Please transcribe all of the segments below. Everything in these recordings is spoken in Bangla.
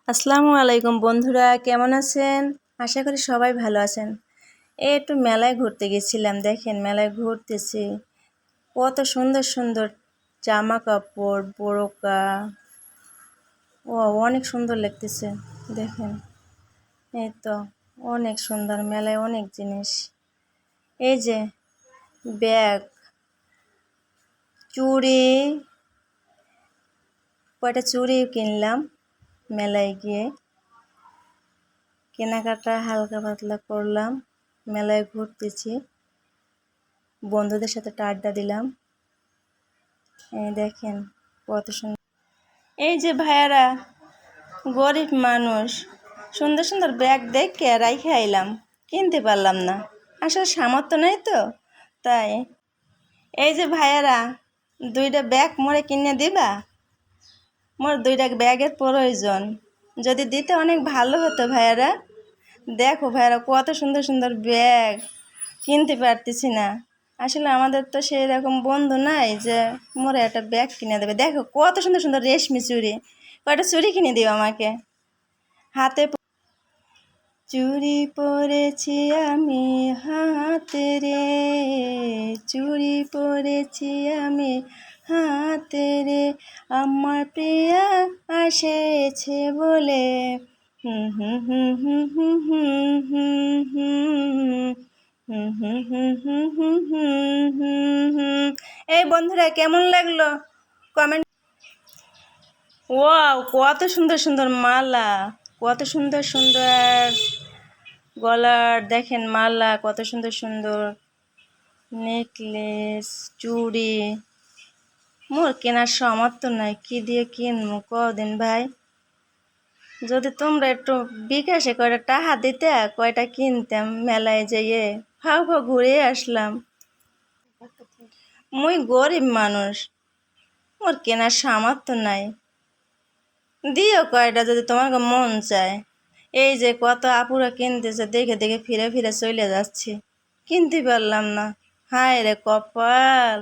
আসসালামু আলাইকুম বন্ধুরা, কেমন আছেন? আশা করি সবাই ভালো আছেন। একটু মেলায় ঘুরতে গেছিলাম। দেখেন মেলায় ঘুরতেছি, কত সুন্দর সুন্দর জামা কাপড়, বোরকা। ও অনেক সুন্দর লাগতেছে। দেখেন, এই তো অনেক সুন্দর। মেলায় অনেক জিনিস। এই যে ব্যাগ, চুড়ি, কয়টা চুড়ি কিনলাম মেলায় গিয়ে। কেনাকাটা হালকা পাতলা করলাম, মেলায় ঘুরতেছি, বন্ধুদের সাথে আড্ডা দিলাম। এই দেখেন কত সুন্দর। এই যে ভাইয়ারা, গরিব মানুষ, সুন্দর সুন্দর ব্যাগ দেখে রাইখে আইলাম, কিনতে পারলাম না, আসলে সামর্থ্য নেই তো তাই। এই যে ভাইয়ারা, দুইটা ব্যাগ মোরে কিনে দিবা? মোর দুইটা ব্যাগের প্রয়োজন, যদি দিতে অনেক ভালো হতো ভাইয়ারা। দেখো ভাইয়ারা, কত সুন্দর সুন্দর ব্যাগ, কিনতে পারতেছি না। আসলে আমাদের তো সেই রকম বন্ধু নাই যে মোরে একটা ব্যাগ কিনে দেবে। দেখো কত সুন্দর সুন্দর রেশমি চুড়ি, কয়টা চুড়ি কিনে দিও আমাকে। হাতে চুড়ি পরেছি আমি হাতে রে, চুড়ি পরেছি আমি হাতে রে, আমার প্রিয়া আসেছে বলে। হুম হুম হুম হুম হুম হুম হুম হুম হুম হুম হুম হুম হুম হুম হুম। এই বন্ধুরা, কেমন লাগলো কমেন্ট। ওয়াও, কত সুন্দর সুন্দর মালা, কত সুন্দর সুন্দর গলার দেখেন মালা, কত সুন্দর সুন্দর নেকলেস, চুড়ি। মোর কেনার সামর্থ্য নাই, কি দিয়ে কিনবো কদিন ভাই। যদি তোমরা একটু বিকাশে কয়টা টাকা দিতে, কয়টা কিনতাম, মেলায় যেয়ে ফাও ফাও ঘুরে আসলাম। মুই গরিব মানুষ, মোর কেনার সামর্থ্য নাই, দিও কয়টা যদি তোমাকে মন চায়। এই যে কত আপুরা কিনতেছে, দেখে দেখে ফিরে ফিরে চলে যাচ্ছি, কিনতে পারলাম না। হায় রে কপাল।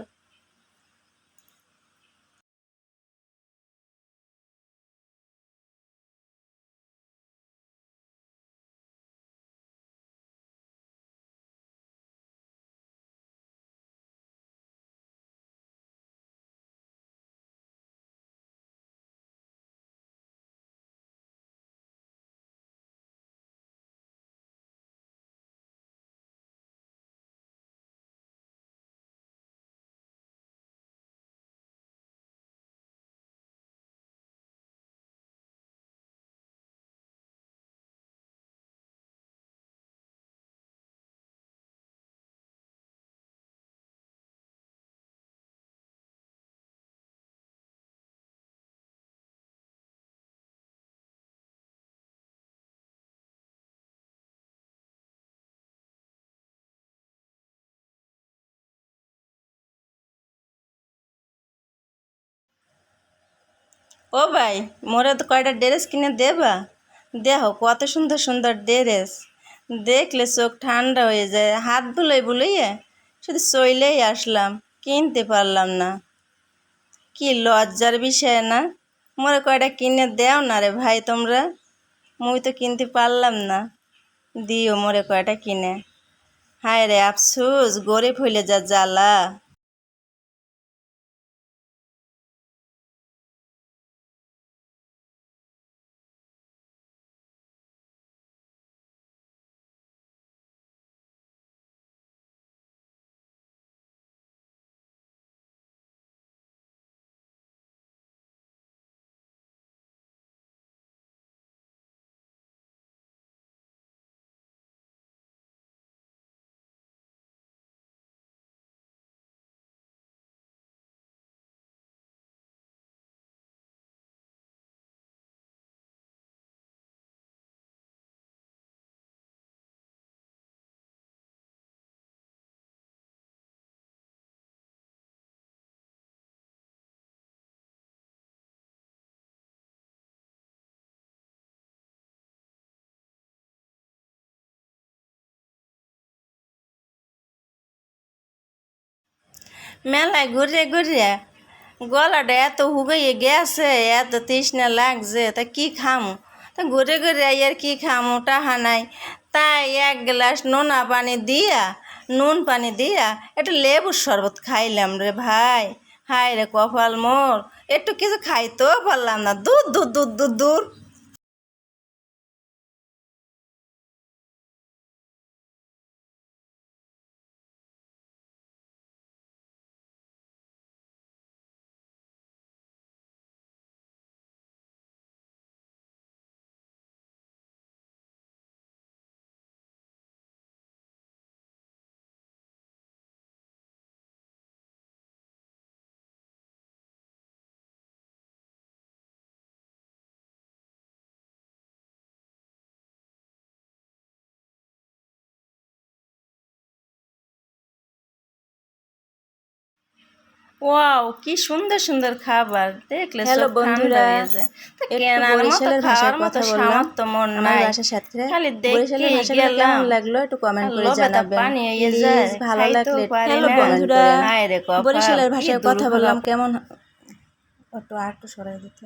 ও ভাই, মোরে তো কয়টা ড্রেস কিনে দেবা? দেখো কত সুন্দর সুন্দর ড্রেস, দেখলে চোখ ঠান্ডা হয়ে যায়। হাত বুলাই বুলাইয়ে শুধু চইলেই আসলাম, কিনতে পারলাম না। কি লজ্জার বিষয় না? মোরে কয়টা কিনে দেও না রে ভাই তোমরা, মুই তো কিনতে পারলাম না, দিও মোরে কয়টা কিনে। হায় রে আফসোস, গরিব হইলে যা জ্বালা। মেলায় ঘুরে ঘুরে গলাটা এত হুগাইয়ে গেছে, এত তৃষ্ণা লাগছে, তা কি খামো। তা ঘুরে ঘুরে আর কি খামো টাহা নাই, তাই এক গ্লাস নুন পানি দিয়া একটু লেবুর শরবত খাইলাম রে ভাই। হায় রে কপাল মোর, একটু কিছু খাইতেও পারলাম না, দূর দূর দূর দূর দূর। ওয়াও, কি সুন্দর সুন্দর খাবার, দেখলে হ্যালো সব ঠান্ডা বন্ধুরা, হয়ে যায়। তো একটু কেনার মতো বরিশালের ভাষায় খাওয়ার মতো কথা বললাম। সামর্থ্য মোর আমার নাই, বাসার সাথে খালি বরিশালের দেখে ভাষাগুলো গেলাম কেমন লাগলো একটু কমেন্ট আর করে লোভে তা জানাবেন পানি হয়ে যায়, প্লিজ। ভালো খাইতেও লাগলে পারি হ্যালো না। বন্ধুরা, হায় রে কপাল, বরিশালের কি ভাষায় কথা দুর্ভাগা। বললাম কেমন একটু আর একটু সরাই দিতে।